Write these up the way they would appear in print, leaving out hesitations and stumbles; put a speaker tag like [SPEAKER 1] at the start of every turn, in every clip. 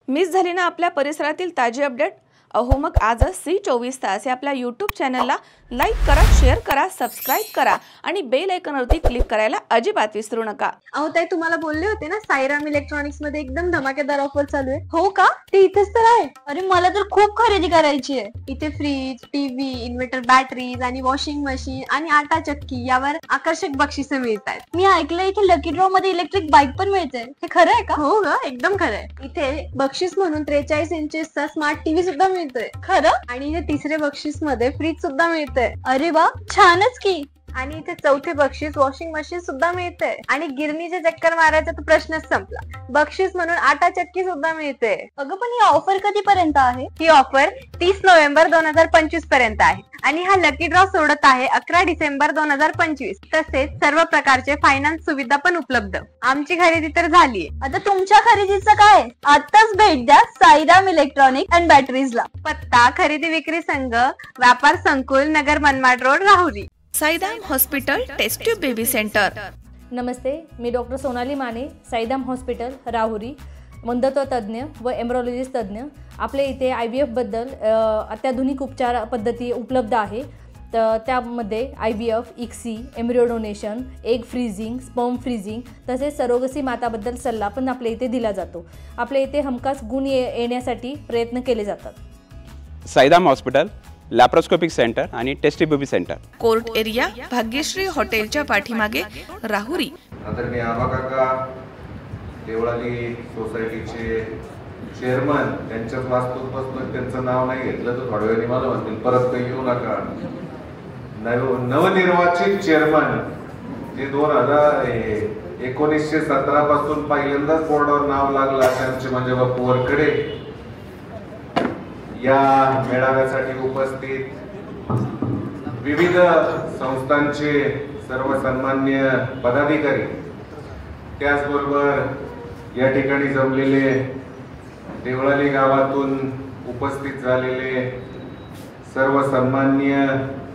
[SPEAKER 1] Miss झाली ना आपल्या परिसरातील ताजी अपडेट? अहो मग आजच C24 तास या आपल्या YouTube चॅनलला लाईक करा, शेअर करा, सबस्क्राइब करा आणि बेल आयकॉनवरती क्लिक करायला अजिबात विसरू नका।
[SPEAKER 2] अहो ताई, तुम्हाला बोलले होते ना साईराम इलेक्ट्रॉनिक्स मध्ये एकदम धमाकेदार ऑफर चालू आहे। हो का? ते इथेच तर आहे।
[SPEAKER 3] अरे मला तर खूप खरेदी करायची आहे।
[SPEAKER 2] इथे फ्रीज, टीव्ही, इन्व्हर्टर बॅटरीज आणि वॉशिंग मशीन आणि आटा चक्की यावर आकर्षक बक्षिसे मिळतात।
[SPEAKER 3] मी ऐकलं इथे लकी ड्रॉ मध्ये इलेक्ट्रिक बाईक पण मिळते, हे खरं आहे का?
[SPEAKER 2] हो ग, एकदम खरं आहे। इथे बक्षीस म्हणून 43 इंचेसचा स्मार्ट टीव्ही सुद्धा मिळतोय।
[SPEAKER 3] खरं?
[SPEAKER 2] आणि इथे तिसरे बक्षीस मध्ये फ्रीज सुद्धा मिळतंय।
[SPEAKER 3] अरे वा, छानच की।
[SPEAKER 2] आणि इथे चौथे बक्षीस वॉशिंग मशीन सुद्धा मिळते आणि गिरणीचे चक्कर मारायचा तर प्रश्नच संपला। बक्षीस म्हणून आटा चक्की सुद्धा मिळते।
[SPEAKER 3] अगं पण ही ऑफर कधीपर्यंत आहे?
[SPEAKER 2] ही ऑफर 30 नोव्हेंबर 2025 पर्यंत आहे आणि हा लकी ड्रॉ सोडत आहे 11 डिसेंबर 2025। तसेच सर्व प्रकारचे फायनान्स सुविधा पण उपलब्ध। आमची खरेदी तर झालीये,
[SPEAKER 3] आता तुमच्या खरेदीचं काय? आताच भेट द्या साईराम इलेक्ट्रॉनिक अँड बॅटरीजला।
[SPEAKER 2] पत्ता खरेदी विक्री संघ, व्यापार संकुल, Nagar Manmad road, Rahuri.
[SPEAKER 1] Sairam hospital test tube baby centre.
[SPEAKER 4] नमस्ते, मी डॉक्टर सोनाली माने, साईराम हॉस्पिटल राहुरी, मंदत्व तज्ज्ञ व एम्ब्रॉलॉजिस्ट तज्ज्ञ। आपल्या इथे IVF बद्दल अत्याधुनिक उपचार पद्धती उपलब्ध आहे। तर त्यामध्ये IVF, ICSI, embryo donation, egg freezing, sperm freezing तसेच सरोगसी माताबद्दल सल्ला पण आपल्या इथे दिला जातो। आपल्या इथे हमखास गुण येण्यासाठी प्रयत्न केले जातात।
[SPEAKER 5] साईराम हॉस्पिटल लॅप्रोस्कोपिक सेंटर आणि test baby centre,
[SPEAKER 1] court area, Bhagyashree हॉटेलच्या पाठीमागे, राहुरी।
[SPEAKER 6] आदरणीय आबा काका, देवळाली सोसायटीचे चेअरमन, त्यांच्याच वास्तूपासून त्यांचं नाव नाही घेतलं तर थोड्या वेळाने मला म्हणतील परत काही येऊ नका। नवनिर्वाचित चेअरमन जे 1917 पासून पहिल्यांदाच बोर्डावर नाव लागलं त्यांचे म्हणजे बापू वरकडे या मेळाव्यासाठी उपस्थित विविध संस्थांचे सर्व सन्माननीय पदाधिकारी, त्याचबरोबर या ठिकाणी जमलेले देवळाली गावातून उपस्थित झालेले सर्व सन्माननीय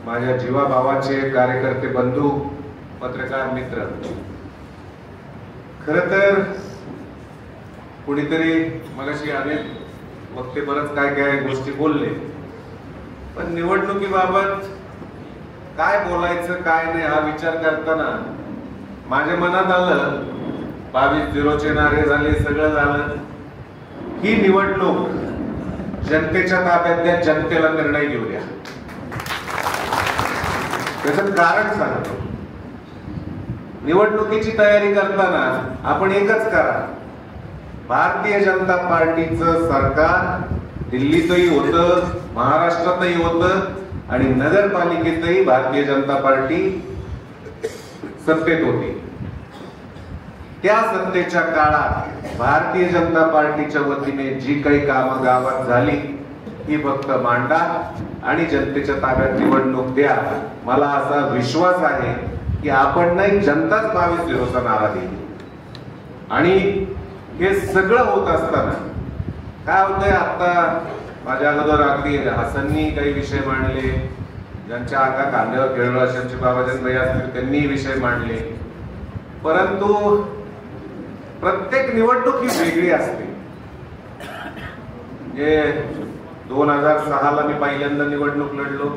[SPEAKER 6] माझ्या जीवाभावाचे कार्यकर्ते बंधू, पत्रकार मित्र, खरं तर कुणीतरी मगाशी अनेक वक्ते बरंच काय काय गोष्टी बोलले, पण निवडणुकीबाबत काय बोलायचं काय नाही हा विचार करताना माझ्या मनात आलं 22-0चे नारे झाले, सगळं झालं। ही निवडणूक जनतेच्या ताब्यात द्या, जनतेला निर्णय घेऊ द्या। त्याचं कारण सांगतो, निवडणुकीची तयारी करताना आपण एकच करा, भारतीय जनता पार्टीचं सरकार दिल्लीतही होतं, महाराष्ट्रातही होतं आणि नगरपालिकेतही भारतीय जनता पार्टी सत्तेत होती। त्या सत्तेच्या काळात भारतीय जनता पार्टीच्या वतीने जी काही कामं गावात झाली ही फक्त मांडा आणि जनतेच्या ताब्यात निवडणूक द्या। मला असा विश्वास आहे की आपण नाही, जनताच 22-0चा नारा देईल। आणि हे सगळं होत असताना काय होतंय, आता माझ्या अगोदर अगदी हसननी काही विषय मांडले, ज्यांच्या अंगा खांद्यावर खेळलो अशांचे बाबाजन भाई असतील त्यांनी विषय मांडले, परंतु प्रत्येक निवडणूक ही वेगळी असते। 2006ला मी पहिल्यांदा निवडणूक लढलो,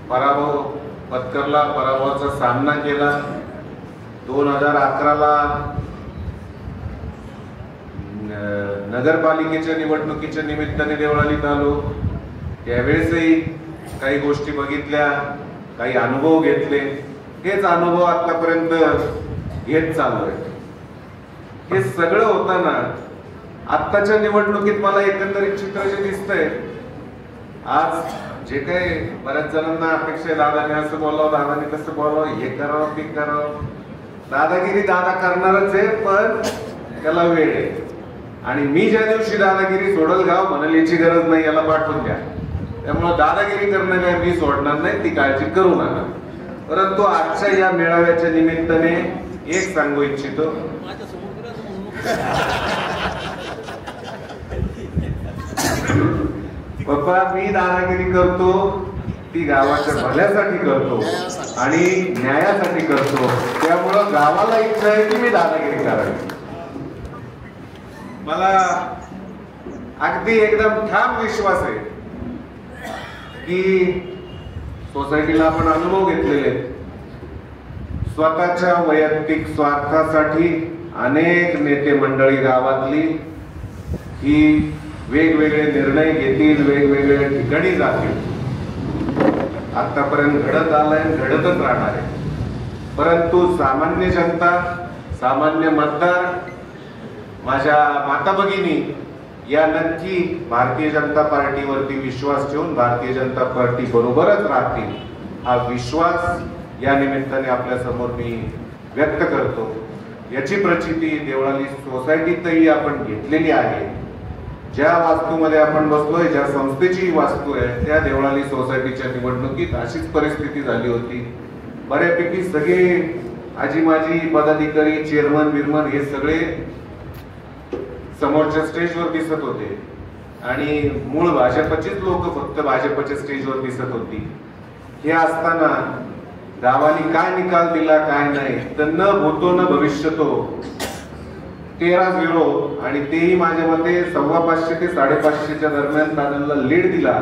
[SPEAKER 6] पराभव पत्करला, पराभवाचा सामना केला। 2011ला नगरपालिकेच्या निवडणुकीच्या निमित्ताने देवळालीत आलो, त्यावेळेसही काही गोष्टी बघितल्या, काही अनुभव घेतले। हेच अनुभव आतापर्यंत घेत चाललोय। हे सगळं होताना आत्ताच्या निवडणुकीत मला एकंदरीत चित्र जे दिसतंय, आज जे काही बऱ्याच जणांना अपेक्षा आहे, दादाने असं बोलावं, दादाने तसं बोलावं, हे करावं ते करावं, दादागिरी दादा करणारच आहे, पण त्याला वेळ आहे। आणि मी ज्या दिवशी दादागिरी सोडल गाव म्हणाल याची गरज नाही, याला पाठवून द्या। त्यामुळे दादागिरी करणं काय मी सोडणार नाही, ती काळजी करू नका। परंतु आजच्या या मेळाव्याच्या निमित्ताने एक सांगू इच्छितो, पप्पा मी दादागिरी करतो ती गावाच्या भल्यासाठी करतो आणि न्यायासाठी करतो, त्यामुळे गावाला इच्छा आहे की मी दादागिरी करावी। मला अगदी एकदम ठाम विश्वास आहे की सोसायटीला आपण अनुभव घेतलेले आहेत. स्वतःच्या वैयक्तिक स्वार्थासाठी अनेक नेते मंडळी गावातली ही वेगवेगळे निर्णय घेतील, वेगवेगळ्या ठिकाणी जातील. आतापर्यंत घडत आलंय, घडतच राहणार आहे. परंतु सामान्य जनता, सामान्य मतदार, माझ्या माता भगिनी या नक्की भारतीय जनता पार्टीवरती विश्वास ठेवून भारतीय जनता पार्टी बरोबरच राहतील. हा विश्वास या निमित्ताने आपल्या समोर मी व्यक्त करतो. याची प्रचिती देवळाली सोसायटीतही आपण घेतलेली आहे. ज्या वास्तूमध्ये आपण बसलोय, ज्या संस्थेची वास्तू आहे, त्या देवळाली सोसायटीच्या निवडणुकीत अशीच परिस्थिती झाली होती. बऱ्यापैकी सगळे आजी माजी पदाधिकारी, चेअरमन बिरमन हे सगळे समोरच्या स्टेजवर दिसत होते आणि मूळ भाजपचेच लोक फक्त भाजपच्या स्टेजवर दिसत होती. हे असताना गावाने काय निकाल दिला काय नाही, तर न भूतो न भविष्यतो 13-0 आणि तेही माझ्या मते 550 ते 550च्या दरम्यान पॅनलला लीड दिला.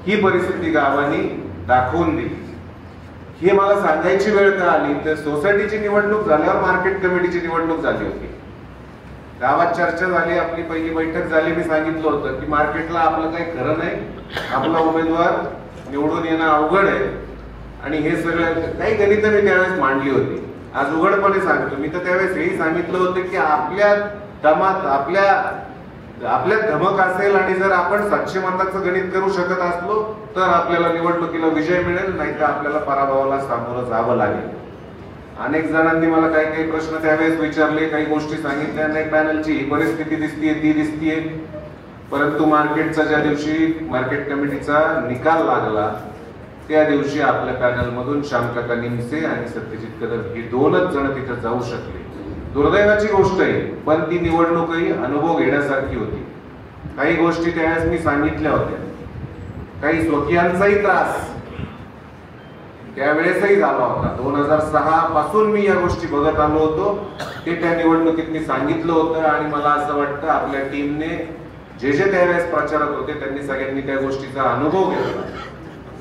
[SPEAKER 6] ही परिस्थिती गावाने दाखवून दिली. हे मला सांगायची वेळ का आली तर सोसायटीची निवडणूक झाल्यावर मार्केट कमिटीची निवडणूक झाली होती. गावात चर्चा झाली, आपली पहिली बैठक झाली. मी सांगितलं होतं की मार्केटला आपलं काही खरं नाही, आपला उमेदवार निवडून येणं अवघड आहे आणि हे सगळं काही गणित मी त्यावेळेस मांडली होती. आज उघडपणे सांगतो, मी तर त्यावेळेस हेही सांगितलं होतं की आपल्या दमात आपल्या धमक असेल आणि जर आपण 700 मताचं गणित करू शकत असलो तर आपल्याला निवडणुकीला विजय मिळेल, नाही तर आपल्याला पराभवाला सामोरं जावं लागेल. अनेक जणांनी मला काही प्रश्न त्यावेळेस विचारले, काही गोष्टी सांगितल्या. नाही, पॅनलची ही परिस्थिती दिसतीये, ती दिसतीये. परंतु मार्केटचा ज्या दिवशी मार्केट कमिटीचा निकाल लागला त्या दिवशी आपल्या पॅनल मधून श्यामकाका निमसे आणि सत्यजित कदम हे 2च जण तिथे जाऊ शकले. दुर्दैवाची गोष्ट आहे, पण ती निवडणूकही अनुभव घेण्यासारखी होती. काही गोष्टी त्यावेळेस मी सांगितल्या होत्या. काही स्वकीयांचाही त्रास त्यावेळेसही झाला होता. 2006 पासून मी या गोष्टी बघत आलो होतो. ते त्या निवडणुकीत मी सांगितलं होतं आणि मला असं वाटतं आपल्या टीमने जे त्यावेळेस प्रचारक होते त्यांनी सगळ्यांनी त्या गोष्टीचा अनुभव घेतला.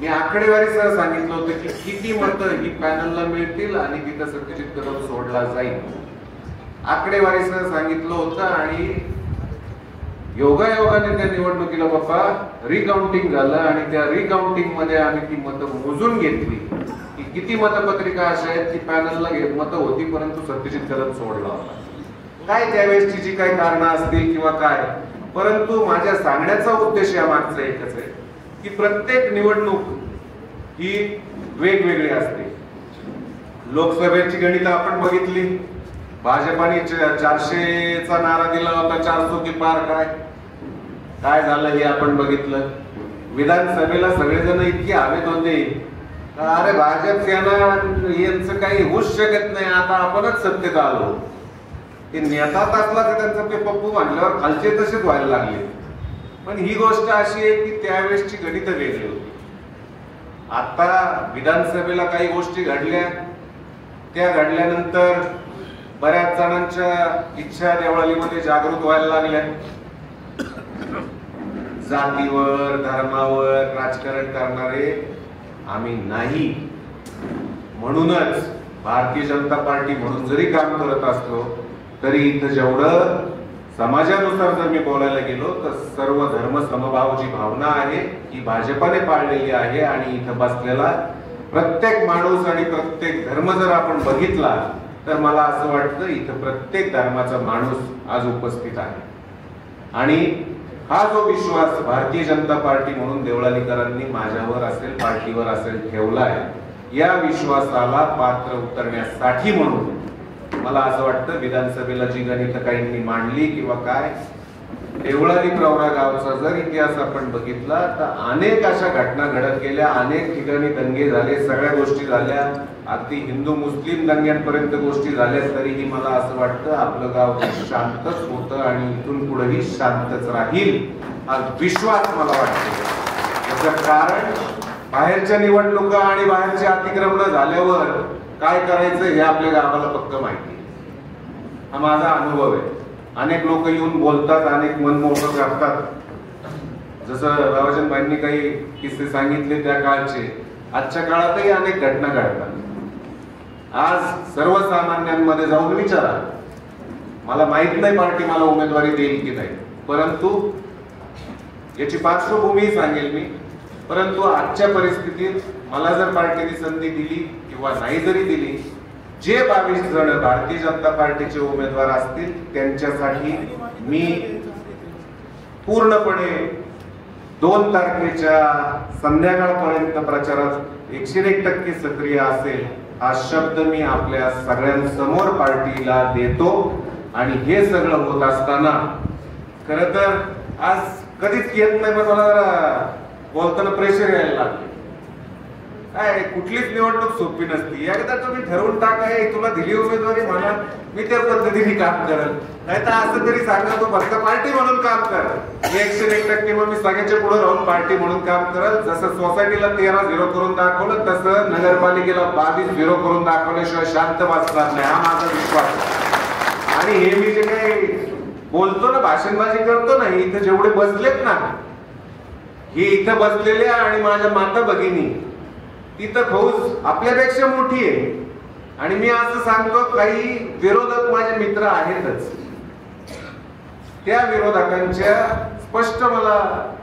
[SPEAKER 6] मी आकडेवारीसह सांगितलं होतं की किती मतं ही पॅनलला मिळतील आणि तिथं सत्यजित कदम सोडला जाईल. आकडेवारीसह सांगितलं होतं आणि योगायोगाने त्या निवडणुकीला बाप्पा रिकाउंटिंग झालं आणि त्या रिकाउंटिंग मध्ये आम्ही ती मतं मोजून घेतली की किती मतपत्रिका अशा आहेत की पॅनलला मतं होती परंतु सत्यजित कदम सोडला होता. काय त्यावेळेसची जी काही कारणं असतील किंवा काय, परंतु माझ्या सांगण्याचा उद्देश या मागचा एकच आहे की प्रत्येक निवडणूक ही वेगवेगळी असते. लोकसभेची गणित आपण बघितली, भाजपाने 400चा नारा दिला होता, 400 की पार. काय झालं हे आपण बघितलं. विधानसभेला सगळेजण इतके हवेत होते, अरे भाजप सेना यांचं काही होऊच शकत नाही, आता आपणच सत्तेत आलो. ते नेतात असला तर त्यांचं ते पप्पू म्हणल्यावर खालचे तसेच व्हायला लागले. पण ही गोष्ट अशी आहे की त्यावेळेसची गणित वेगळी होती. आता विधानसभेला काही गोष्टी घडल्या, त्या घडल्यानंतर बऱ्याच जणांच्या इच्छा देवळालीमध्ये जागृत व्हायला लागल्या. जातीवर धर्मावर राजकारण करणारे आम्ही नाही. म्हणूनच भारतीय जनता पार्टी म्हणून जरी काम करत असलो तरी इथं जेवढं समाजानुसार जर मी बोलायला गेलो तर सर्व धर्म समभाव जी भावना आहे ही भाजपाने पाळलेली आहे. आणि इथं बसलेला प्रत्येक माणूस आणि प्रत्येक धर्म जर आपण बघितला तर मला असं वाटतं इथं प्रत्येक धर्माचा माणूस आज उपस्थित आहे. आणि हा जो विश्वास भारतीय जनता पार्टी म्हणून देवळालीकरांनी माझ्यावर असेल, पार्टीवर असेल ठेवलाय, या विश्वासाला पात्र उतरण्यासाठी म्हणून मला असं वाटतं विधानसभेला जी गणित काहींनी मांडली किंवा काय, देवळाली प्रवरा गावचा जर इतिहास आपण बघितला तर अनेक अशा घटना घडत गेल्या, अनेक ठिकाणी दंगे झाले, सगळ्या गोष्टी झाल्या, अगदी हिंदू मुस्लिम दंग्यांपर्यंत गोष्टी झाल्या. तरीही मला असं वाटतं आपलं गाव शांतच होतं आणि इथून पुढेही शांतच राहील हा विश्वास मला वाटतो. याचं कारण बाहेरच्या निवडणुका आणि बाहेरची अतिक्रमण झाल्यावर काय करायचं हे आपल्या गावाला फक्त माहिती. हा माझा अनुभव आहे. अनेक लोक येऊन बोलतात, अनेक मनमोकळं करतात. जसं रावजनबाईंनी काही किस्से सांगितले त्या काळचे, आजच्या काळातही अनेक घटना घडतात. आज सर्वसामान्यांमध्ये जाऊन विचारा, मला माहित नाही पार्टी मला उमेदवारी देईल की नाही, परंतु याची पार्श्वभूमी सांगेल मी. परंतु आजच्या परिस्थितीत मला जर पार्टीने संधी दिली किंवा नाही जरी दिली, जे 22 जण भारतीय जनता पार्टीचे उमेदवार असतील त्यांच्यासाठी मी पूर्णपणे 2 तारखेच्या संध्याकाळपर्यंत प्रचारात 101% सक्रिय असेल हा शब्द मी आपल्या सगळ्यांसमोर पार्टीला देतो. आणि हे सगळं होत असताना खरं तर आज कधीच येत नाही, पण मला जरा बोलताना प्रेशर यायला लागले. काय कुठलीच निवडणूक सोपी नसती. एकदा तुम्ही ठरवून टाकाय तुला दिली उमेदवारी म्हणा, मी त्या पद्धतीने काम करल, नाही तर असं तरी सांगा तू फक्त पार्टी म्हणून काम कर. 101% मग मी सगळ्याच्या पुढे राहून पार्टी म्हणून काम करल. जसं सोसायटीला 13-0 करून दाखवलं, तसं नगरपालिकेला 22-0 करून दाखवल्याशिवाय शांत बसणार नाही, हा माझा विश्वास. आणि हे मी जे काही बोलतो ना, भाषणबाजी करतो ना, इथे जेवढे बसलेत ना, हे इथं बसलेले आणि माझ्या माता भगिनी, तिथं फौज आपल्यापेक्षा मोठी आहे. आणि मी असं सांगतो, काही विरोधक माझे मित्र आहेतच, त्या विरोधकांच्या स्पष्ट मला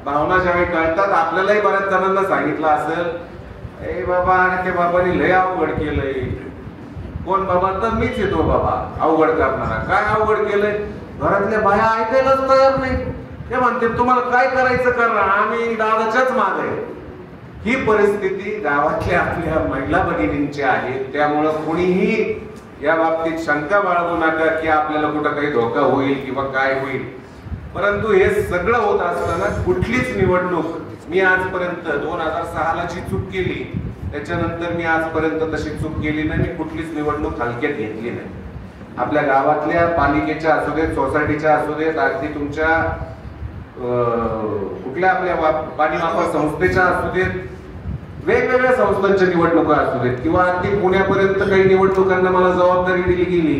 [SPEAKER 6] भावना ज्यावेळी कळतात. आपल्यालाही बऱ्याच जणांना सांगितलं असेल, ए बाबा आणि ते बाबांनी लय अवघड केलंय. कोण बाबा? तर मीच येतो बाबा अवघड करणारा. काय अवघड केलंय? घरातल्या बाया ऐकायलाच तयार नाही. ते म्हणते तुम्हाला काय करायचं करा, आम्ही दादाच्याच मागे आहे. ही परिस्थिती गावातल्या आपल्या महिला भगिनींची आहे. त्यामुळं कोणीही या बाबतीत शंका बाळगू नका की आपल्याला कुठं काही धोका होईल किंवा काय होईल. परंतु हे सगळं होत असताना कुठलीच निवडणूक मी आजपर्यंत 2006ला जी चूक केली त्याच्यानंतर मी आजपर्यंत तशी चूक केली नाही. मी कुठलीच निवडणूक हलक्यात घेतली नाही. आपल्या गावातल्या पालिकेच्या असू देत, सोसायटीच्या असू देत, अगदी तुमच्या कुठल्या आपल्या पाणी वापर संस्थेच्या असू देत, वेगवेगळ्या संस्थांच्या निवडणुका असू देत, किंवा अगदी पुण्यापर्यंत काही निवडणुकांना मला जबाबदारी दिली गेली.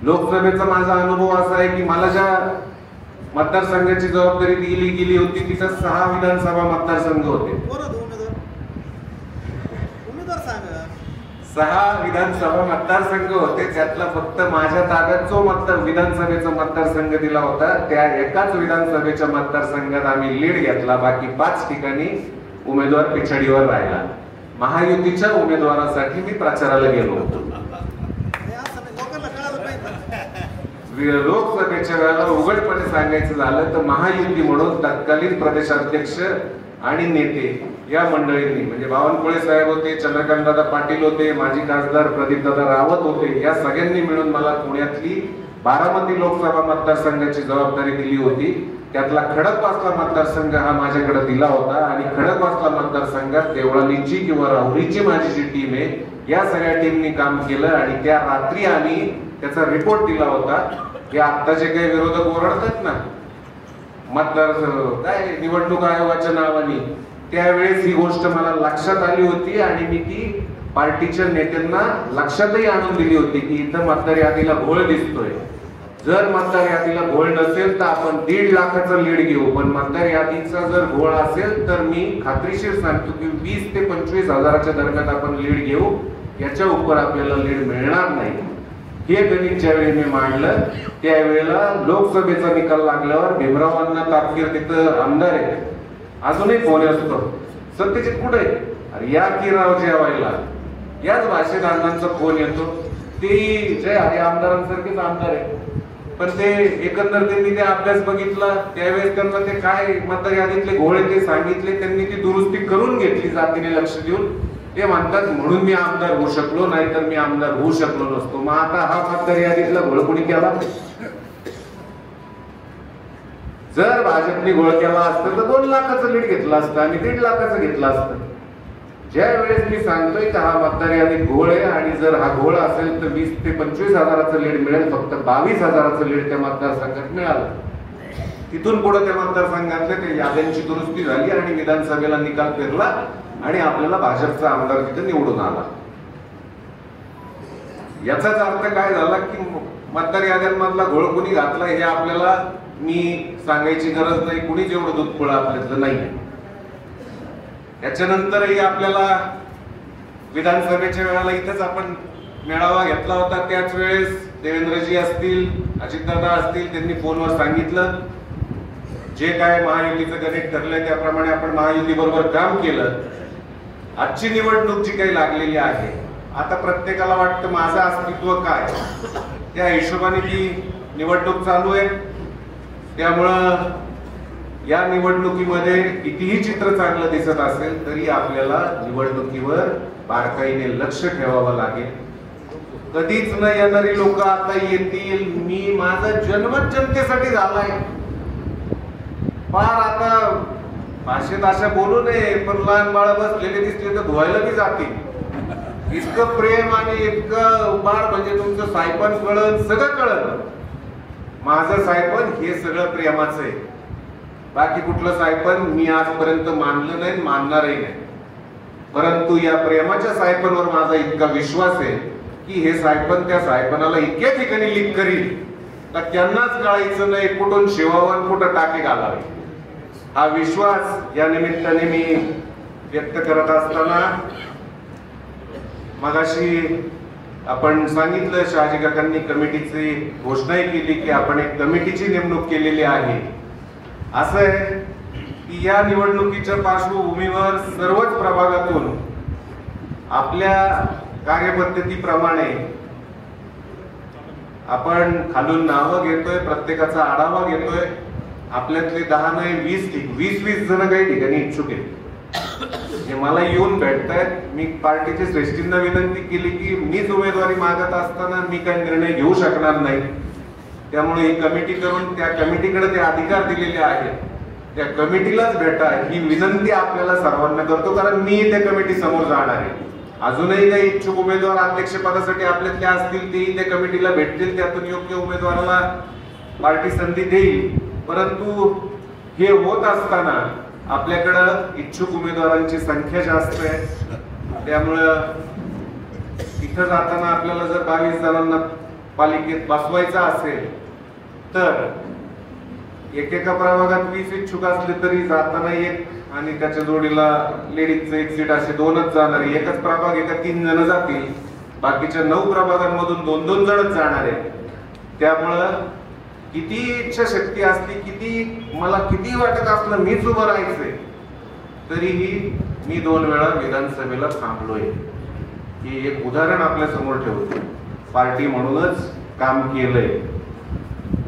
[SPEAKER 6] लोकसभेचा माझा अनुभव असा आहे की मला ज्या मतदारसंघाची जबाबदारी दिली गेली होती तिथं 6 विधानसभा मतदारसंघ होते. 6 विधानसभा मतदारसंघ होते. त्यातला फक्त माझ्या ताब्यात जो विधानसभेचा मतदारसंघ दिला होता, त्या एकाच विधानसभेच्या मतदारसंघात आम्ही लीड घेतला. बाकी 5 ठिकाणी उमेदवार पिछाडीवर राहिला. महायुतीच्या उमेदवारासाठी मी प्रचाराला गेलो होतो. लोकसभेच्या वेळेला उघडपणे सांगायचं झालं तर महायुती म्हणून तत्कालीन प्रदेशाध्यक्ष आणि नेते या मंडळींनी, म्हणजे बावनकुळे साहेब होते, चंद्रकांतदादा पाटील होते, माजी खासदार प्रदीपदादा रावत होते, या सगळ्यांनी मिळून मला पुण्यातली बारामती लोकसभा मतदारसंघाची जबाबदारी दिली होती. त्यातला खडकवासला मतदारसंघ हा माझ्याकडे दिला होता. आणि खडकवासला मतदारसंघात देवळालीची किंवा राहुरीची माझी जी टीम आहे, या सगळ्या टीमनी काम केलं. आणि त्या रात्री आम्ही त्याचा रिपोर्ट दिला होता की आता जे काही विरोधक ओरडतात ना मतदार काय निवडणूक आयोगाच्या नावाने, त्यावेळेस ही गोष्ट मला लक्षात आली होती आणि मी ती पार्टीच्या नेत्यांना लक्षातही आणून दिली होती की इथं मतदार यादीला घोळ दिसतोय. जर मतदार यादीला घोळ नसेल तर आपण 1.5 लाखाचं लीड घेऊ, पण मतदार यादीचा जर घोळ असेल तर मी खात्रीशीर सांगतो की 20 ते 25 हजाराच्या दरम्यान आपण लीड घेऊ, याच्या उपर आपल्याला लीड मिळणार नाही. हे गणित ज्यावेळी मी मांडलं त्यावेळेला लोकसभेचा निकाल लागल्यावर भीमरावांना तापकीर तिथं आमदार आहे, अजूनही फोन असतो, सत्यजित कुठे? अरे या की राव जेवायला. याच भाषेत अण्णांचा फोन येतो. ते जय हरे आमदारांसारखेच आमदार आहे, पण ते एकंदर त्यांनी ते अभ्यास बघितला. त्यावेळेस त्यांना ते काय मतदार यादीतले घोळे ते सांगितले, त्यांनी ती दुरुस्ती करून घेतली जातीने लक्ष देऊन. ते म्हणतात म्हणून मी आमदार होऊ शकलो, नाहीतर मी आमदार होऊ शकलो नसतो. मग आता हा मतदार यादीतला घोळ कोणी केला? जर भाजपने घोळ केला असतं तर 2 लाखाचं लीड घेतलं असतं आणि 1.5 लाखाचं घेतलं असतं. ज्या वेळेस मी सांगतोय की हा मतदार यादीत घोळ आहे आणि जर हा घोळ असेल तर 20 ते 25 हजाराचं लीड मिळेल, फक्त 22 हजाराचं लीड त्या मतदारसंघात मिळालं. तिथून पुढे त्या मतदारसंघातल्या त्या याद्यांची दुरुस्ती झाली आणि विधानसभेला निकाल फिरला आणि आपल्याला भाजपचा आमदार तिथे निवडून आला. याचाच अर्थ काय झाला की मतदार याद्यांमधला घोळ कुणी घातला हे आपल्याला मी सांगायची गरज नाही. कुणीच एवढं दूध पुळं आपल्यातलं नाहीये. याच्यानंतरही आपल्याला विधानसभेच्या वेळेला इथंच आपण मेळावा घेतला होता. त्याच वेळेस देवेंद्रजी असतील, अजितदादा असतील, त्यांनी फोनवर सांगितलं जे काय महायुतीचं गणित ठरलंय त्याप्रमाणे आपण महायुती बरोबर काम केलं. आजची निवडणूक जी काही लागलेली आहे, आता प्रत्येकाला वाटतं माझं अस्तित्व काय, त्या हिशोबाने ती निवडणूक चालू आहे. त्यामुळं या निवडणुकीमध्ये कितीही चित्र चांगलं दिसत असेल तरी आपल्याला निवडणुकीवर बारकाईने लक्ष ठेवावं लागेल. कधीच न येणारी लोक आता येतील. मी माझा जन्मच जनतेसाठी झालाय. फार आता भाषेत अशा बोलू नये, पण लहान बाळ बसलेले दिसले तर धुवायला बी जातील. इतकं प्रेम आणि इतकं बाळ म्हणजे तुमचं सायपन कळण, सगळं कळण. माझं सायपन हे सगळं प्रेमाचं आहे. बाकी कुठलं सायपन मी आजपर्यंत मानलं नाही, मानणारही नाही. परंतु या प्रेमाच्या सायपनवर माझा इतका विश्वास आहे की हे सायपन त्या सायपनाला इतक्या ठिकाणी लीक करील तर त्यांनाच कळायचं नाही कुठून शिवावर कुठं टाके घालावे. हा विश्वास या निमित्ताने मी व्यक्त करत असताना मगाशी आपण सांगितलं, शहाजी काकांनी कमिटीची घोषणाही केली की आपण एक कमिटीची नेमणूक केलेली आहे. असं आहे की या निवडणुकीच्या पार्श्वभूमीवर सर्वच प्रभागातून आपल्या कार्यपद्धतीप्रमाणे आपण खालून नावं घेतोय, प्रत्येकाचा आढावा घेतोय. आपल्यातले 10 नाही 20 जण काही ठिकाणी इच्छुक आहेत. जे मला येऊन भेटतायत. मी पार्टीच्या श्रेष्ठींना विनंती केली की मीच उमेदवारी मागत असताना मी काही निर्णय घेऊ शकणार नाही. त्यामुळे ही कमिटी करून त्या कमिटीकडे ते अधिकार दिलेले आहेत. त्या कमिटीलाच भेटा ही विनंती आपल्याला सर्वांना करतो, कारण मी त्या कमिटी समोर जाणार आहे. अजूनही काही इच्छुक उमेदवार अध्यक्षपदासाठी आपल्यातले असतील तेही त्या कमिटीला भेटतील. त्यातून योग्य उमेदवाराला पार्टी संधी देईल. परंतु हे होत असताना आपल्याकडं इच्छुक उमेदवारांची संख्या जास्त आहे. त्यामुळं इथं जाताना आपल्याला जर 22 जणांना पालिकेत बसवायचं असेल तर एकेका प्रभागात 20 इच्छुक असले तरी जाताना एक आणि त्याच्या जोडीला लेडीजचं एक सीट असे 2च जाणार आहे. एकच प्रभाग एका 3 जण जातील. बाकीच्या 9 प्रभागांमधून 2-2 जणच जाणार आहे. त्यामुळं किती इच्छाशक्ती असली, मला किती वाटत असलं मीच उभं राहायचंय, तरीही मी 2 वेळा विधानसभेला थांबलोय. हे एक उदाहरण आपल्या समोर ठेवतो. पार्टी म्हणूनच काम केलंय.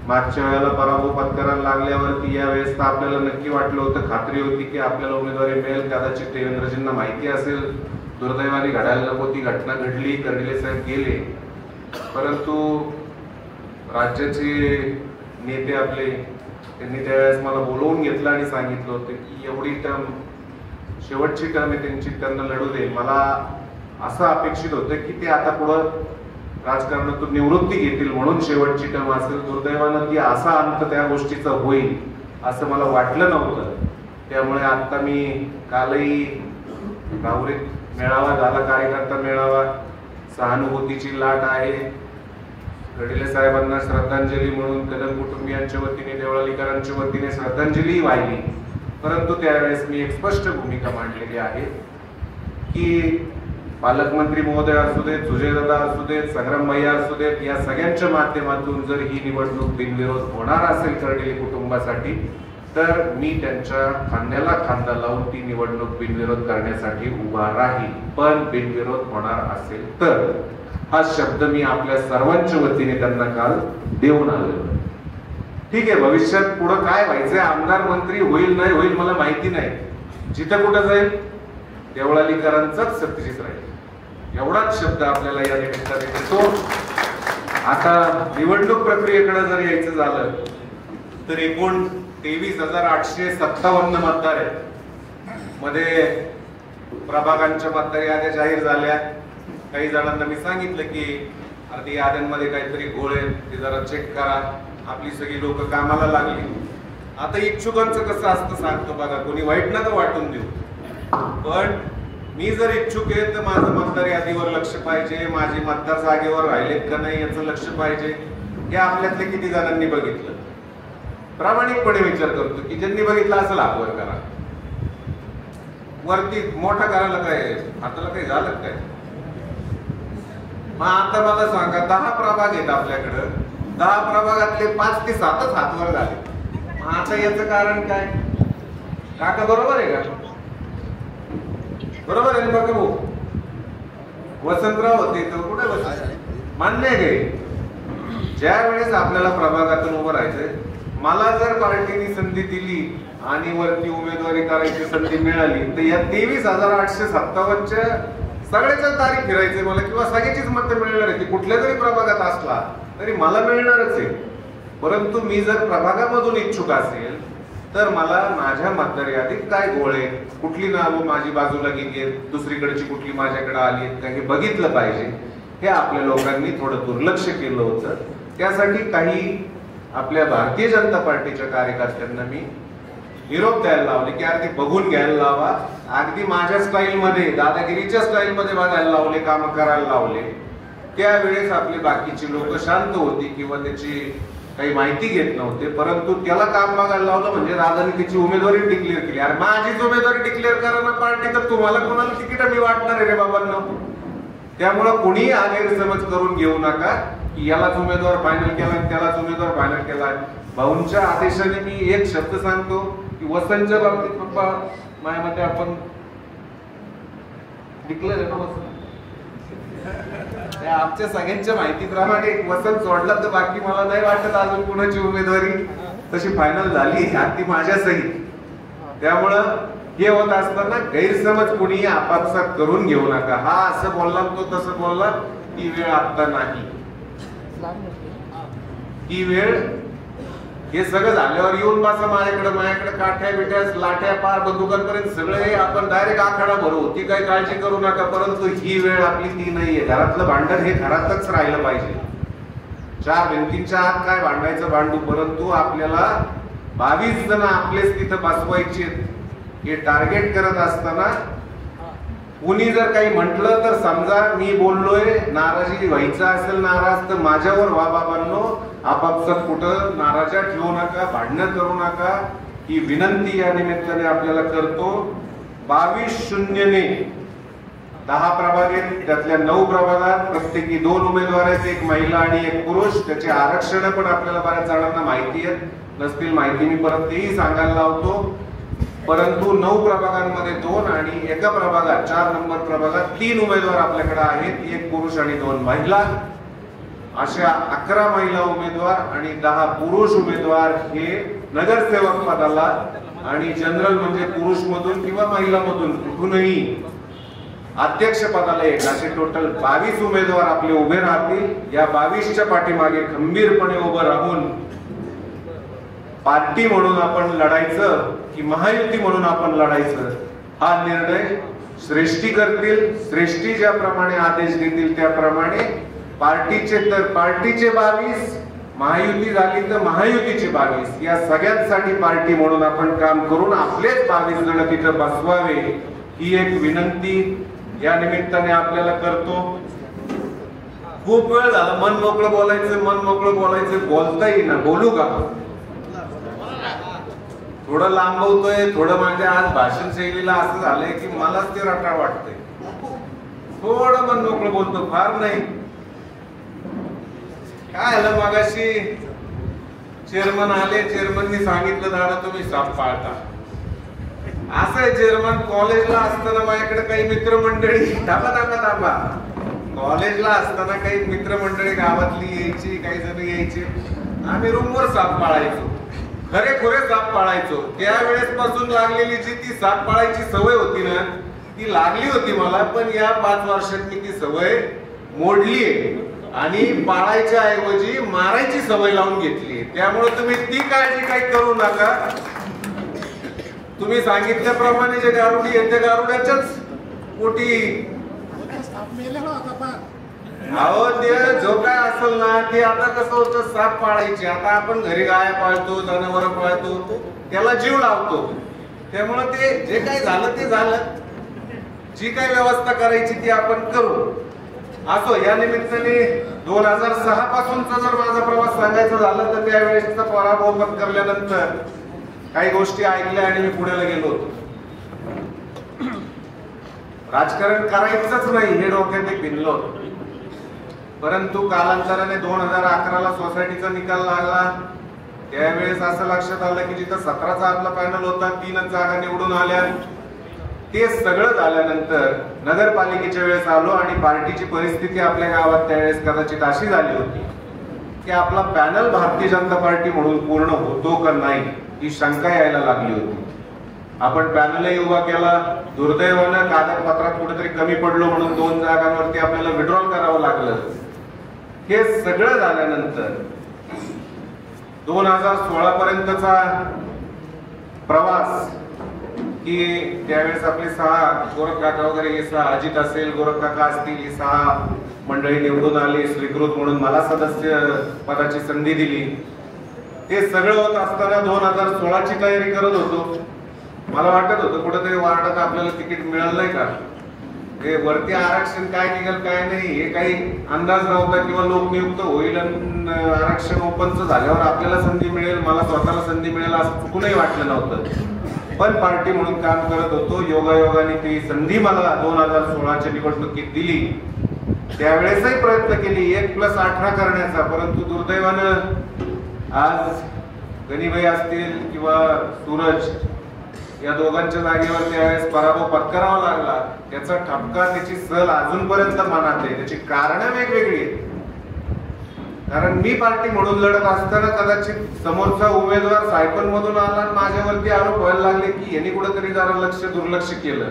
[SPEAKER 6] मागच्या वेळेला पराभव पत्करायला लागल्यावरती यावेळेस तर आपल्याला नक्की वाटलं होतं, खात्री होती की आपल्याला उमेदवारी मिळेल. कदाचित देवेंद्रजींना माहिती असेल, दुर्दैवाने घडायला नको ती घटना घडली, कर्डिले साहेब गेले. परंतु राज्याचे नेते आपले त्यांनी त्यावेळेस मला बोलवून घेतलं आणि सांगितलं होतं की एवढी टर्म शेवटची टर्म आहे त्यांची, त्यांना लढू दे. मला असं अपेक्षित होतं की ते आता पुढं राजकारणातून निवृत्ती घेतील म्हणून शेवटची टर्म असेल. दुर्दैवानं ती असा अंत त्या गोष्टीचा होईल असं मला वाटलं नव्हतं. त्यामुळे आता मी कालही राहुरीत मेळावा झाला, कार्यकर्ता मेळावा. सहानुभूतीची लाट आहे. कर्डिले साहेबांना श्रद्धांजली म्हणून कदम कुटुंबियांच्या वतीने, देवळालीकरांच्या वतीने श्रद्धांजली वाहिली. परंतु त्यावेळेस मी एक स्पष्ट भूमिका मांडलेली आहे की पालकमंत्री महोदय असू देत, सुजयदादा असू देत, संग्राम भैया असू देत, या सगळ्यांच्या माध्यमातून जर ही निवडणूक बिनविरोध होणार असेल कर्डिले कुटुंबासाठी तर मी त्यांच्या खांद्याला खांदा लावून ती निवडणूक बिनविरोध करण्यासाठी उभा राहील. पण बिनविरोध होणार असेल तर, हा शब्द मी आपल्या सर्वांच्या वतीने त्यांना काल देऊन आलो. ठीक आहे, भविष्यात पुढे काय व्हायचंय, आमदार मंत्री होईल नाही होईल मला माहिती नाही. जिथं कुठं जाईल देवळालीकरांचाच सत्यजित राहील, एवढाच शब्द आपल्याला या निमित्ताने देतो. आता निवडणूक प्रक्रियेकडे जर यायचं झालं तर एकूण 23,857 मतदार आहेत. मध्ये प्रभागांच्या मतदार याद्या जाहीर झाल्या. काही जणांना मी सांगितलं की अरे याद्यांमध्ये काहीतरी घोळ आहे, ते जरा चेक करा. आपली सगळी लोक कामाला लागली. आता इच्छुकांचं कसं असतं सांगतो बघा, कोणी वाईट नका वाटून देऊ, पण मी जर इच्छुक आहे तर माझं मतदार यादीवर लक्ष पाहिजे, माझे मतदार जागेवर राहिलेत का नाही याचं लक्ष पाहिजे. हे आपल्यातले किती जणांनी बघितलं? प्रामाणिकपणे विचार करतो की ज्यांनी बघितलं असेल हात वर करा. वरती मोठा करायला काय हाताला काही झालं काय? मग आता मला सांगा, 10 प्रभाग आहेत आपल्याकडं, 10 प्रभागातले 5 ते 7च हातवर झाले. मग आता याचं कारण काय? काका बरोबर आहे का? बरोबर आहे बघा भाऊ. वसंतराव होते तर कुठे बसले? मान्य आहे काही? ज्या वेळेस आपल्याला प्रभागातून उभं राहायचंय, मला जर पार्टीने संधी दिली आणि वरती उमेदवारी करायची संधी मिळाली तर या 23,857च्या सगळ्याच्या तारीख फिरायचे मला, किंवा सगळ्याचीच मतं मिळणार आहे. ती कुठल्या जरी प्रभागात असला तरी मला मिळणारच आहे. परंतु मी जर प्रभागामधून इच्छुक असेल तर मला माझ्या मतदार यादीत काय गोळ आहे, कुठली नावं माझी बाजूला गेली आहेत, दुसरीकडची कुठली माझ्याकडे आली आहेत का, हे बघितलं पाहिजे. हे आपल्या लोकांनी थोडं दुर्लक्ष केलं होतं. त्यासाठी काही आपल्या भारतीय जनता पार्टीच्या कार्यकर्त्यांना मी निरोप द्यायला लावले की अगदी बघून घ्यायला लावा, अगदी माझ्या स्टाईल मध्ये, दादागिरीच्या स्टाईल मध्ये बघायला लावले, काम करायला लावले. त्यावेळेस आपले बाकीची लोक शांत होती किंवा त्याची काही माहिती घेत नव्हते. परंतु त्याला काम बघायला लावलं म्हणजे दादाने त्याची उमेदवारी डिक्लेअर केली. अरे माझीच उमेदवारी डिक्लेअर करा ना पार्टी, तर तुम्हाला कोणाला तिकीट मी वाटणार आहे रे बाबांना. त्यामुळे कोणीही हा गैरसमज करून घेऊ नका की यालाच उमेदवार फायनल केला, त्यालाच उमेदवार फायनल केला. भाऊंच्या आदेशाने मी एक शब्द सांगतो की वसंतच्या बाबतीत पप्पा माझ्या मते आपण डिक्लेअर आहे ना. आमच्या सगळ्यांच्या माहितीप्रमाणे वसंत सोडला तर बाकी मला नाही वाटत अजून कुणाची उमेदवारी तशी फायनल झाली, ती माझ्या सहित. त्यामुळं हे होत असताना गैरसमज कोणी आपापसात करून घेऊ नका. हा असं बोलला, तो तसं बोलला, ती वेळ आता नाही. ही वेळ हे सगळं झाल्यावर येऊन बसा माझ्याकडे काठ्या बिठ्या लाठ्या पार बंदुकांपर्यंत सगळे आपण डायरेक्ट आखाडा भरू, ती काही काळजी करू नका. परंतु ही वेळ आपली ती नाहीये. घरातलं भांडण हे घरातच राहिलं पाहिजे. 4 भिंतींच्या आत काय भांडायचं भांडू, परंतु आपल्याला 22 जण आपलेच तिथं बसवायचे हे टार्गेट करत असताना कुणी जर काही म्हटलं तर समजा मी बोललोय, नाराजी व्हायचा असेल नाराज तर माझ्यावर व्हा बाबांनो. आपापसात कुठं नाराजा ठेवू नका, भांडणं करू नका, ही विनंती या निमित्ताने आपल्याला करतो. 22-0ने 10 प्रभाग आहेत, त्यातल्या 9 प्रभागात प्रत्येकी 2 उमेदवार आहेत, एक महिला आणि एक पुरुष. त्याचे आरक्षण पण आपल्याला बऱ्याच जणांना माहिती आहेत, नसतील माहिती मी परत तेही सांगायला लावतो. परंतु 9 प्रभागांमध्ये 2 आणि एका प्रभागात 4 नंबर प्रभागात 3 उमेदवार आपल्याकडे आहेत, एक पुरुष आणि 2 महिला. अशा 11 महिला उमेदवार आणि 10 पुरुष उमेदवार हे नगरसेवक पदाला आणि जनरल म्हणजे पुरुष मधून किंवा महिला मधून कुठूनही अध्यक्ष पदाला एक, असे टोटल 22 उमेदवार आपले उभे राहतील. या 22च्या पाठीमागे खंबीरपणे उभं राहून पार्टी म्हणून आपण लढायचं की महायुती म्हणून आपण लढायचं, हा निर्णय श्रेष्ठी करतील. श्रेष्ठी ज्याप्रमाणे आदेश देतील त्याप्रमाणे पार्टीचे तर पार्टीचे 22, महायुती झाली तर महायुतीचे 22, या सगळ्यांसाठी पार्टी म्हणून आपण काम करून आपलेच 22 जण तिथं बसवावे, ही एक विनंती या निमित्ताने आपल्याला करतो. खूप वेळ झाला मन मोकळं बोलायचं, बोलता येईना. बोलू का? थोडं लांबवतोय, थोडं माझ्या आज भाषण शैलीला असं झालंय की मलाच ते रटाळ वाटतंय. थोडं मन मोकळं बोलतो, फार नाही. काय आलं मगाशी चेअरमन आले, चेअरमननी सांगितलं दादा तुम्ही साप पाळता. असं आहे चेअरमन, कॉलेजला असताना माझ्याकडे काही मित्रमंडळी थांबा कॉलेजला असताना काही मित्रमंडळी गावातली यायची, काही जण यायचे, आम्ही रूमवर साप पाळायचो, खरे साप पाळायचो. त्यावेळेस पासून लागलेली जी ती साप पाळायची सवय होती ना, ती लागली होती मला. पण या 5 वर्षात मी ती सवय मोडलीये आणि पाळायच्या ऐवजी मारायची सवय लावून घेतली. त्यामुळे तुम्ही ती काळजी काही करू नका. तुम्ही सांगितल्याप्रमाणे जे गारुडी आहेत त्या गारुड्याच्याच पोटी अहो ते जो काय असेल ना, ते आता कसं होतं, साप पाळायचे. आता आपण घरी गाय पाळतो, जनावर पाळतो, त्याला जीव लावतो. त्यामुळे ते जे काही झालं ते झालं, जी काही व्यवस्था करायची ती आपण करू. असो, या निमित्ताने 2006 पासूनचा जर माझा प्रवास सांगायचा झाला तर त्यावेळेसचा पराभव पत्करल्यानंतर काही गोष्टी ऐकल्या आणि मी पुण्याला गेलो होतो. राजकारण करायचंच नाही हे डोक्यात एक भिनलं होतं. परंतु कालांतराने 2011ला सोसायटीचा निकाल लागला. त्यावेळेस असं लक्षात आलं की जिथं 17चा आपला पॅनल होता 3च जागा निवडून आल्या. ते सगळं झाल्यानंतर नगरपालिकेच्या वेळेस आलो आणि पार्टीची परिस्थिती आपल्या गावात त्यावेळेस कदाचित अशी झाली होती की आपला पॅनल भारतीय जनता पार्टी म्हणून पूर्ण होतो का नाही ही शंका यायला लागली होती. आपण पॅनलही उभा केला. दुर्दैवानं कागदपत्रात कुठेतरी कमी पडलो म्हणून 2 जागांवरती आपल्याला विड्रॉल करावं लागलं. हे सगळं झाल्यानंतर 2016 पर्यंतचा प्रवास की त्यावेळेस आपले 6 गोरख काका वगैरे हे 6 अजित असेल गोरख काका असतील ही 6 मंडळी निवडून आली स्वीकृत म्हणून मला सदस्य पदाची संधी दिली. ते सगळं होत असताना 2016ची तयारी करत होतो. मला वाटत होतं कुठेतरी वार्डात आपल्याला तिकीट मिळालं नाही का. हे वरती आरक्षण काय निघेल काय नाही हे काही अंदाज नव्हता किंवा लोकनियुक्त होईल आरक्षण ओपनचं झाल्यावर आपल्याला संधी मिळेल मला स्वतःला संधी मिळेल असं चुकूनही वाटलं नव्हतं. पण पार्टी म्हणून काम करत होतो. योगायोगाने ती संधी मला 2016च्या निवडणुकीत दिली. त्यावेळेसही प्रयत्न केली 1+18 करण्याचा. परंतु दुर्दैवानं आज गणीबाई असतील किंवा सूरज या दोघांच्या जागेवर त्यावेळेस पराभव पत्करावा लागला. त्याचा ठपका त्याची सल अजूनपर्यंत मनात आहे. त्याची कारणं वेगवेगळी आहेत. कारण मी पार्टी म्हणून लढत असताना कदाचित समोरचा उमेदवार सायकल मधून आला आणि माझ्यावरती आरोप व्हायला लागले की यांनी कुठेतरी जरा दुर्लक्ष केलं.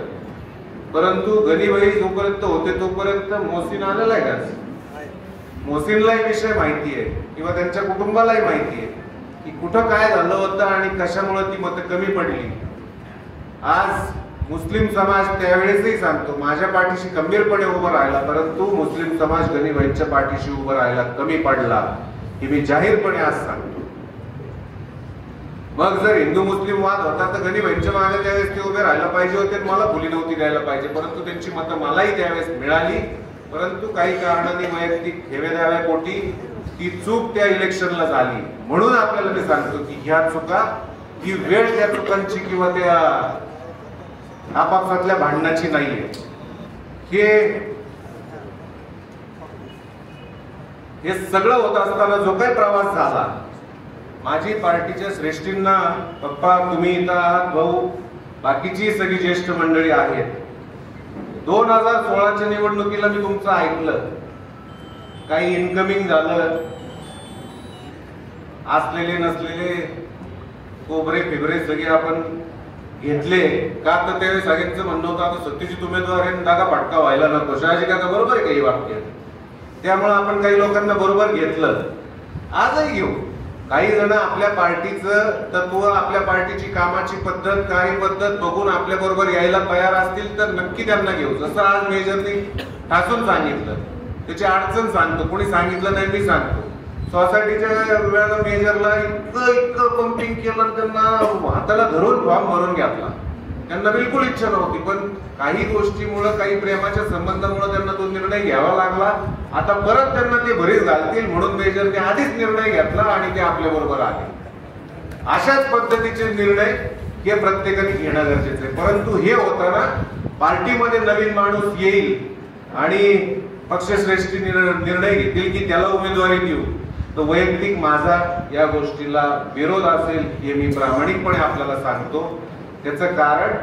[SPEAKER 6] परंतु गणीबाई जोपर्यंत होते तोपर्यंत मोहसिन आलेला आहे का. मोहसिनलाही विषय माहिती आहे किंवा त्यांच्या कुटुंबालाही माहिती आहे की कुठं काय झालं होतं आणि कशामुळे ती मतं कमी पडली. आज मुस्लिम समाज त्यावेळेसही सांगतो माझ्या पाठीशी खंबीरपणे उभं राहिला परंतु मुस्लिम समाज गणीबाईंच्या पाठीशी उभं राहायला कमी पडला हे मी जाहीरपणे आज सांगतो. मग जर हिंदू मुस्लिम वाद होता तर गणीबाईंच्या मागे त्यावेळेस ते उभे राहायला पाहिजे होते. मला फुली नव्हती द्यायला पाहिजे परंतु त्यांची मतं मलाही त्यावेळेस मिळाली. परंतु काही कारणांनी वैयक्तिक हेवेदाव्यापोटी ती चूक त्या इलेक्शनला झाली. म्हणून आपल्याला मी सांगतो की ह्या चुका ही वेळ त्या चुकांची किंवा त्या आपापसातल्या भांडणाची नाहीये. हे सगळं होत असताना जो काही प्रवास झाला माझी पार्टीच्या श्रेष्ठींना पप्पा तुम्ही इथं आहात भाऊ बाकीची सगळी ज्येष्ठ मंडळी आहेत. 2016च्या निवडणुकीला मी तुमचं ऐकलं. काही इनकमिंग झालं असलेले नसलेले कोबरे फिबरे सगळे आपण घेतले का तर त्यावेळी सगळ्यांचं म्हणणं होतं आता सत्तेची उमेदवार आहे दागा फटका व्हायला नको. शहाजी काका बरोबर आहे काही वाक्य. त्यामुळे आपण काही लोकांना बरोबर घेतलं. आजही घेऊ. काही जण आपल्या पार्टीचं तत्व आपल्या पार्टीची कामाची पद्धत कार्यपद्धत बघून आपल्या बरोबर यायला तयार असतील तर नक्की त्यांना घेऊ. जसं आज मेजरनी ठासून सांगितलं त्याची अडचण सांगतो. कोणी सांगितलं नाही मी सांगतो. सोसायटीच्या वेळेला मेजरला इतकं पंपिंग केलं त्यांना हाताला धरून फॉर्म भरून घेतला. त्यांना बिलकुल इच्छा नव्हती पण काही गोष्टीमुळे काही प्रेमाच्या संबंधामुळे त्यांना तो निर्णय घ्यावा लागला. आता परत त्यांना ते भरीस घालतील म्हणून मेजरने आधीच निर्णय घेतला आणि ते आपल्या बरोबर आले. अशाच पद्धतीचे निर्णय हे प्रत्येकाने घेणं गरजेचं आहे. परंतु हे होताना पार्टीमध्ये नवीन माणूस येईल आणि पक्षश्रेष्ठी निर्णय घेतील की त्याला उमेदवारी देऊ तर वैयक्तिक माझा या गोष्टीला विरोध असेल हे मी प्रामाणिकपणे आपल्याला सांगतो. त्याचं कारण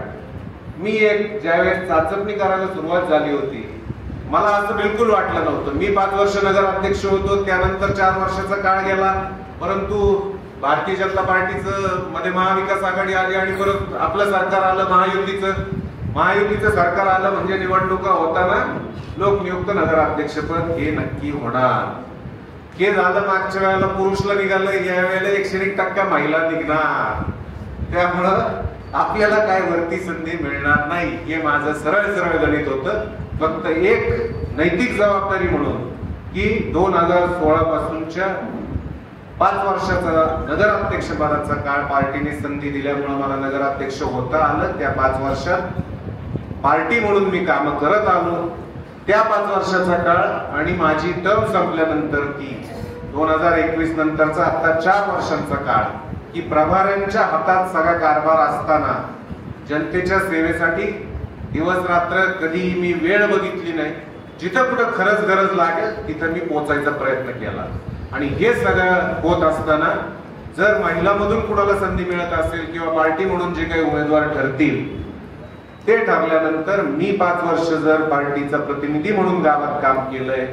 [SPEAKER 6] मी एक ज्यावेळेस चाचपणी करायला सुरुवात झाली होती मला असं बिलकुल वाटलं नव्हतं. मी 5 वर्ष नगराध्यक्ष होतो त्यानंतर 4 वर्षाचा काळ गेला परंतु भारतीय जनता पार्टीचं मध्ये महाविकास आघाडी आली आणि परत आपलं सरकार आलं महायुतीचं सरकार आलं म्हणजे निवडणुका होताना लोकनियुक्त नगराध्यक्षपद हे नक्की होणार. हे झालं मागच्या वेळेला पुरुषला निघालं या वेळेला 101% महिला निघणार. त्यामुळं आपल्याला काय वरती संधी मिळणार नाही हे माझं सरळ गणित होतं. फक्त एक नैतिक जबाबदारी म्हणून की 2016 पासूनच्या 5 वर्षाचा नगराध्यक्ष पदाचा काळ पार्टीने संधी दिल्यामुळे मला नगराध्यक्ष होता आलं. त्या 5 वर्षात पार्टी म्हणून मी काम करत आलो. त्या 5 वर्षाचा काळ आणि माझी टर्म संपल्यानंतर ती 2021 नंतरचा आता 4 वर्षांचा काळ, की प्रभाऱ्यांच्या हातात सगळा कारभार असताना जनतेच्या सेवेसाठी दिवस रात्र कधी मी वेळ बघितली नाही. जिथं कुठं खरंच गरज लागेल तिथं मी पोहोचायचा प्रयत्न केला. आणि हे सगळं होत असताना जर महिलांमधून कुणाला संधी मिळत असेल किंवा पार्टी म्हणून जे काही उमेदवार ठरतील ते ठरल्यानंतर मी 5 वर्ष जर पार्टीचा प्रतिनिधी म्हणून गावात काम केलंय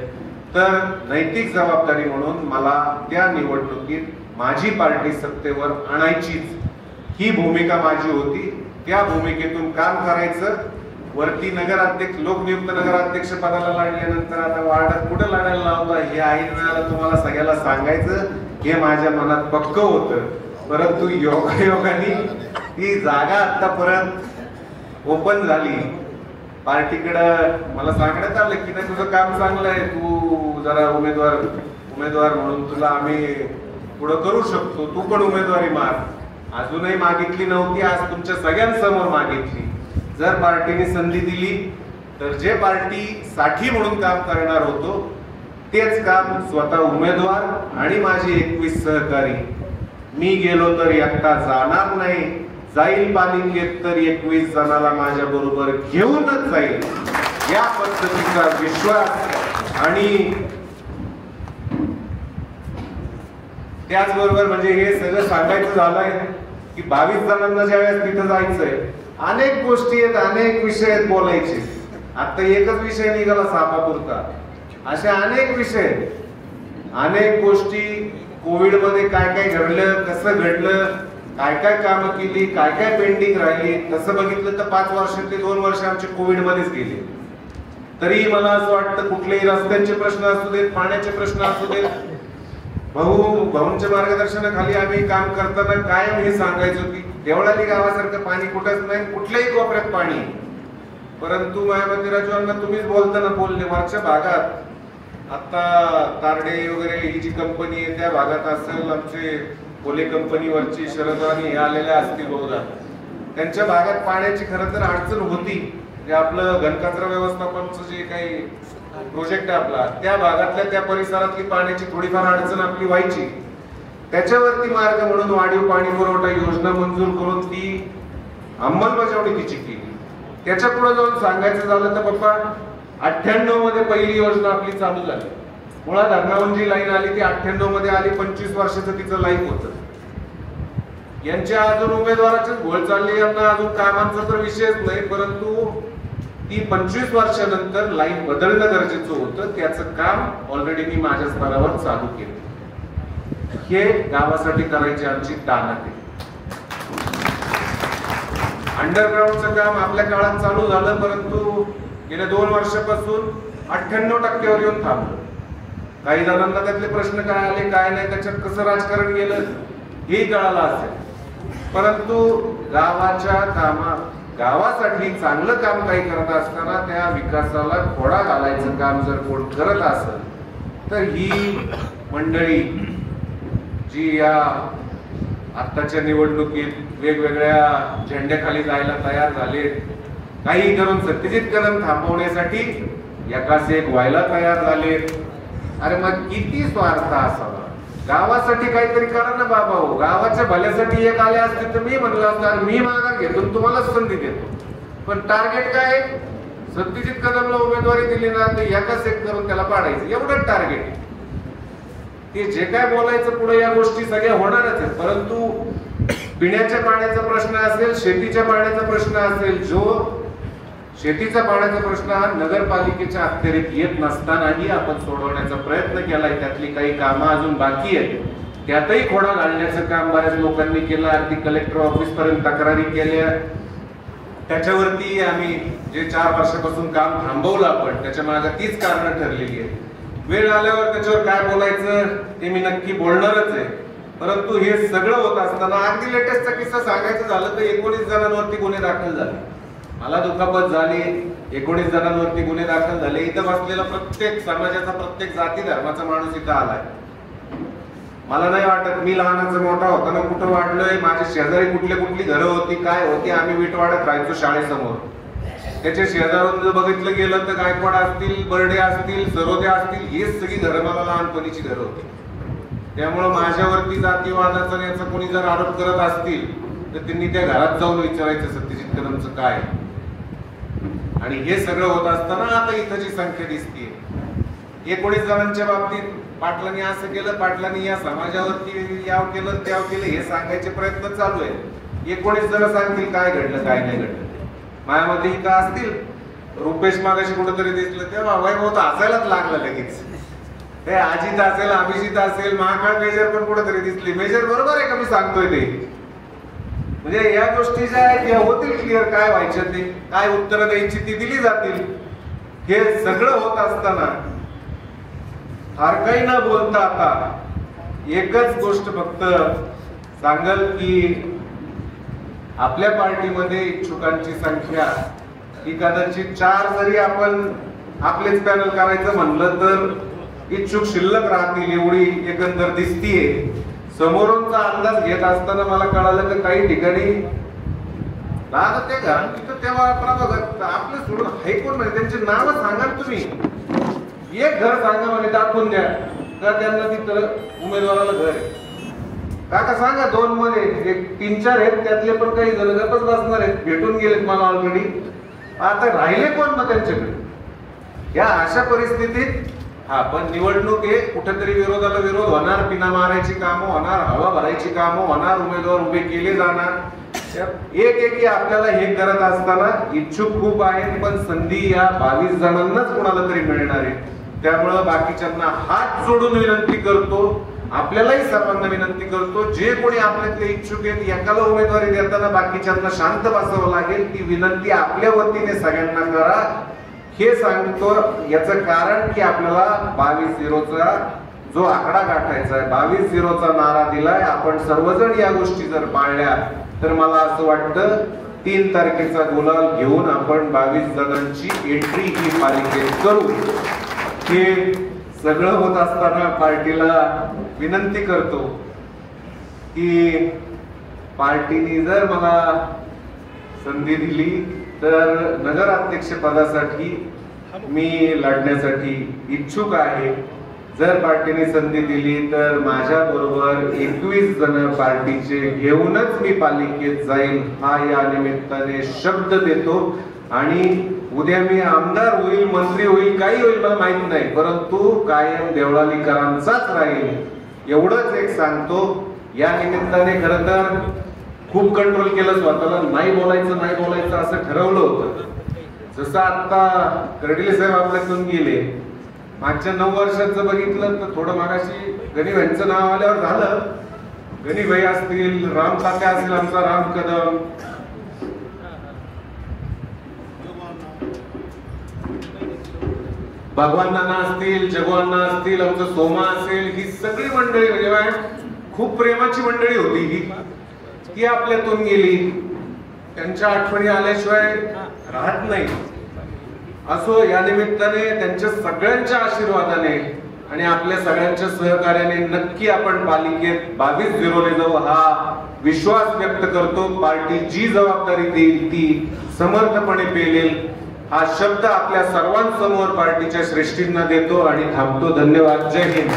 [SPEAKER 6] तर नैतिक जबाबदारी म्हणून मला त्या निवडणुकीत माझी पार्टी सत्तेवर आणायचीच ही भूमिका माझी होती. त्या भूमिकेतून काम करायचं. वरती नगराध्यक्ष लोकनियुक्त नगराध्यक्ष पदाला लागल्यानंतर आता वार्डात कुठं लढायला लावता हे ऐन वेळेला तुम्हाला सगळ्याला सांगायचं हे माझ्या मनात पक्क होतं. परंतु योगायोगाने ती जागा आता परत ओपन झाली. पार्टीकडं मला सांगण्यात आलं की नाही तुझं काम चांगलं आहे, तू जरा उमेदवार म्हणून तुला आम्ही पुढं करू शकतो, तू पण उमेदवारी मार. अजूनही मागितली नव्हती, आज तुमच्या सगळ्यांसमोर मागितली. जर पार्टीने संधी दिली तर जे पार्टी साठी म्हणून काम करणार होतो तेच काम स्वतः उमेदवार आणि माझे 21 सहकारी, मी गेलो तर एकटा जाणार नाही, जाईल पालिंगेत तर 21 जणाला माझ्या बरोबर घेऊनच जाईल या पद्धतीचा विश्वास. आणि त्याचबरोबर म्हणजे हे सगळं सांगायचं झालंय की 22 जणांना ज्यावेळेस तिथं जायचंय अनेक गोष्टी आहेत, अनेक विषय आहेत बोलायचे. आता एकच विषय निघाला सापापुरता, असे अनेक विषय, अनेक गोष्टी. कोविड मध्ये काय काय घडलं, कसं घडलं, काय काय कामं केली, काय काय पेंडिंग राहिली, तसं बघितलं तर 5 वर्षातले 2 वर्ष आमचे कोविड मध्येच गेले. तरी मला असं वाटतं कुठलेही रस्त्यांचे प्रश्न असू देत, पाण्याचे प्रश्न असू देत, भाऊंच्या मार्गदर्शनाखाली आम्ही काम करताना कायम हे सांगायचो की देवळाली गावासारखं पाणी कुठंच नाही, कुठल्याही कोपऱ्यात पाणी. परंतु मायामंदिराच्या तुम्हीच बोलताना बोलले वरच्या भागात आता तारडे वगैरे ही जी कंपनी आहे त्या भागात असेल, आमचे कोले कंपनीवरची शरदवानी हे आलेल्या असतील बहुधा, त्यांच्या भागात पाण्याची खरं तर अडचण होती. जे आपलं घनकचरा व्यवस्थापनचं जे काही प्रोजेक्ट आहे आपला, त्या भागातल्या त्या परिसरातली पाण्याची थोडीफार अडचण आपली व्हायची. त्याच्यावरती मार्ग म्हणून वाढीव पाणी पुरवठा योजना मंजूर करून ती अंमलबजावणी तिची केली. त्याच्या पुढे जाऊन सांगायचं झालं तर पप्पा 98 मध्ये पहिली योजना आपली चालू झाली. मुळात धरणावरून जी लाईन आली ती 98 मध्ये आली, 25 वर्षाचं तिचं लाईफ होतं. यांच्या अजून उमेदवाराचीच घोळ चालली, यांना अजून कामांचा तर विषयच नाही, परंतु ती 25 वर्षानंतर लाईन बदलणं गरजेचं होतं. त्याचं काम ऑलरेडी मी माझ्या स्तरावर चालू केलं. हे गावासाठी करायची आमची ताकद आहे. अंडरग्राऊंडचं काम आपल्या काळात चालू झालं, परंतु गेल्या 2 वर्षापासून 98% येऊन थांबलं. काही जणांना त्यातले प्रश्न काय आले काय नाही, त्याच्यात कसं राजकारण गेलं हेही कळालं असेल. परंतु गावासाठी चांगलं काम काही करत असताना त्या विकासाला खोडा घालायचं काम जर कोण करत असेल तर ही मंडळी जी या आत्ताच्या निवडणुकीत वेगवेगळ्या झेंड्याखाली जायला तयार झाले, काही करून सत्यजित कदम थांबवण्यासाठी एकाच एक व्हायला तयार झाले. अरे मग किती स्वार्थ असावा. गावासाठी काहीतरी करा ना बाबा हो. गावाच्या भल्यासाठी एक आले असते तर मी म्हणलं असतं मी माघार घेतो तुम्हाला संधी देतो, पण टार्गेट काय, सत्यजित कदमला उमेदवारी दिली ना तर एकाच एक करून त्याला पाडायचं, एवढंच टार्गेट. ते जे काय बोलायचं पुढे या गोष्टी सगळ्या होणारच आहेत. परंतु पिण्याच्या पाण्याचा प्रश्न असेल, शेतीच्या पाण्याचा प्रश्न असेल, जो शेतीचा पाण्याचा प्रश्न हा नगरपालिकेच्या अखत्यारीत येत नसतानाही आपण सोडवण्याचा प्रयत्न केलाय. त्यातली काही कामं अजून बाकी आहेत, त्यातही खोडा घालण्याचं काम बऱ्याच लोकांनी केलं. अगदी कलेक्टर ऑफिस पर्यंत तक्रारी केल्या. त्याच्यावरती आम्ही जे 4 वर्षापासून काम थांबवलं आपण, त्याच्या मागे तीच कारणं ठरलेली आहेत. वेळ आल्यावर त्याच्यावर काय बोलायचं ते मी नक्की बोलणारच आहे. परंतु हे सगळं होत असताना अगदी लेटेस्टचा किस्सा सांगायचं झालं तर 19 जणांवरती गुन्हे दाखल झाले. मला दुखापत झाली, 19 जणांवरती गुन्हे दाखल झाले. इथं बसलेला प्रत्येक समाजाचा, प्रत्येक जाती धर्माचा माणूस इथं आलाय. मला नाही वाटत मी लहानाचं मोठा होताना कुठं वाढलोय. माझ्या शेजारी कुठली घरं होती, काय होती, आम्ही विटवाड्यात राहायचो शाळेसमोर. त्याच्या शेजारून जर बघितलं गेलं तर गायकवाड असतील, बर्डे असतील, सरोदे असतील, हेच सगळी घरं मला लहानपणीची घरं होती. त्यामुळं माझ्यावरती जातीवादाचा याचा कोणी जर आरोप करत असतील तर त्यांनी त्या घरात जाऊन विचारायचं सत्यजित कदमचं काय. आणि हे सगळं होत असताना आता इथं जी संख्या दिसतीये 19 जणांच्या बाबतीत पाटलांनी असं केलं, पाटलांनी या समाजावरती याव केलं त्याव केलं हे सांगायचे प्रयत्न चालू आहे. 19 जण सांगतील काय घडलं काय नाही घडलं. माझ्यामध्ये इथं असतील, रुपेश मागाशी कुठेतरी दिसलं तेव्हा वैभव तर हसायलाच लागलं लगेच. हे अजित असेल, अभिजित असेल, महाकाळ मेजर पण कुठेतरी दिसली. मेजर बरोबर आहे का मी सांगतोय ते? म्हणजे या गोष्टी ज्या आहेत या होतील क्लिअर, काय व्हायच्या ते काय उत्तरं द्यायची ती दिली जातील. हे सगळं होत असताना फार काही न बोलता आता एकच गोष्ट फक्त सांगल की आपल्या पार्टीमध्ये इच्छुकांची संख्या ही कदाचित 4 जरी आपण आपलेच पॅनल करायचं म्हणलं तर इच्छुक शिल्लक राहतील एवढी एकंदर दिसतीये. समोरूनचा अंदाज घेत असताना मला कळालं की काही ठिकाणी ते घर तिथं तेव्हा आपलं सोडून हायकोर्ट मध्ये त्यांचे नाव सांगा तुम्ही. एक घर सांगा म्हणे दाखवून द्या का त्यांना तिथं उमेदवाराला घर आहे. काका सांगा 2 मध्ये 3-4 आहेत त्यातले पण काही जण गपच बसणार आहेत, भेटून गेलेत मला ऑलरेडी. आता राहिले कोण मग त्यांच्याकडे? या अशा परिस्थितीत हा पण निवडणूक आहे, कुठेतरी विरोधाला विरोध होणार, पिना मारायची कामं होणार, हवा भरायची कामं होणार, उमेदवार उभे केले जाणार. एक आपल्याला हे करत असताना इच्छुक खूप आहेत पण संधी या 22 जणांनाच कोणाला तरी मिळणार आहे. त्यामुळं बाकीच्यांना हात जोडून विनंती करतो, आपल्यालाही सर्वांना विनंती करतो, जे कोणी आपल्यातले इच्छुक आहेत एकाला उमेदवारी देताना बाकीच्यांना शांत बसावं लागेल. ती विनंती आपल्या वतीने सगळ्यांना करा हे सांगतो. याचं कारण की आपल्याला 22-0चा जो आकडा गाठायचा आहे, 22-0चा नारा दिलाय, आपण सर्वजण या गोष्टी जर पाळल्या तर मला असं वाटतं 3 तारखेचा गुलाल घेऊन आपण 22 जणांची एंट्री ही पालिकेत करू. हे सगळं होत असताना पार्टीला विनंती करतो की पार्टीने जर मला संधी दिली तर नगराध्यक्ष पदासाठी मी लढण्यासाठी इच्छुक आहे. जर पार्टीने संधी दिली तर माझ्या बरोबर 21 जण पार्टीचे घेऊनच मी पालिकेत जाईल हा या निमित्ताने शब्द देतो. आणि उद्या मी आमदार होईल, मंत्री होईल, काही होईल मला माहित नाही, परंतु कायम देवळालीकरांचाच राहील एवढंच एक सांगतो. या निमित्ताने खरं तर खूप कंट्रोल केलं स्वतःला, नाही बोलायचं असं ठरवलं होतं. जसं आता कर्डिले साहेब आपल्यातून गेले, मागच्या 9 वर्षाचं बघितलं तर थोडं मागाशी गणिभाईंचं नाव आल्यावर झालं. गणिभाई असतील, राम तात्या असतील, आमचा राम कदम, भगवान नाना असतील, जगवान असतील, आमचं सोमा असेल, ही सगळी मंडळी म्हणजे खूप प्रेमाची मंडळी होती ही आपल्यातून गेली. त्यांच्या आठवणी आल्याशिवाय राहत नाही. असो या निमित्ताने त्यांच्या सगळ्यांच्या आशीर्वादाने आणि आपल्या सगळ्यांच्या सहकार्याने नक्की आपण पालिकेत 22-0 जाऊ हा विश्वास व्यक्त करतो. पार्टी जी जबाबदारी देईल ती समर्थपणे पेलेल हा शब्द आपल्या सर्वांसमोर पार्टीच्या श्रेष्ठींना देतो आणि थांबतो. धन्यवाद. जय हिंद.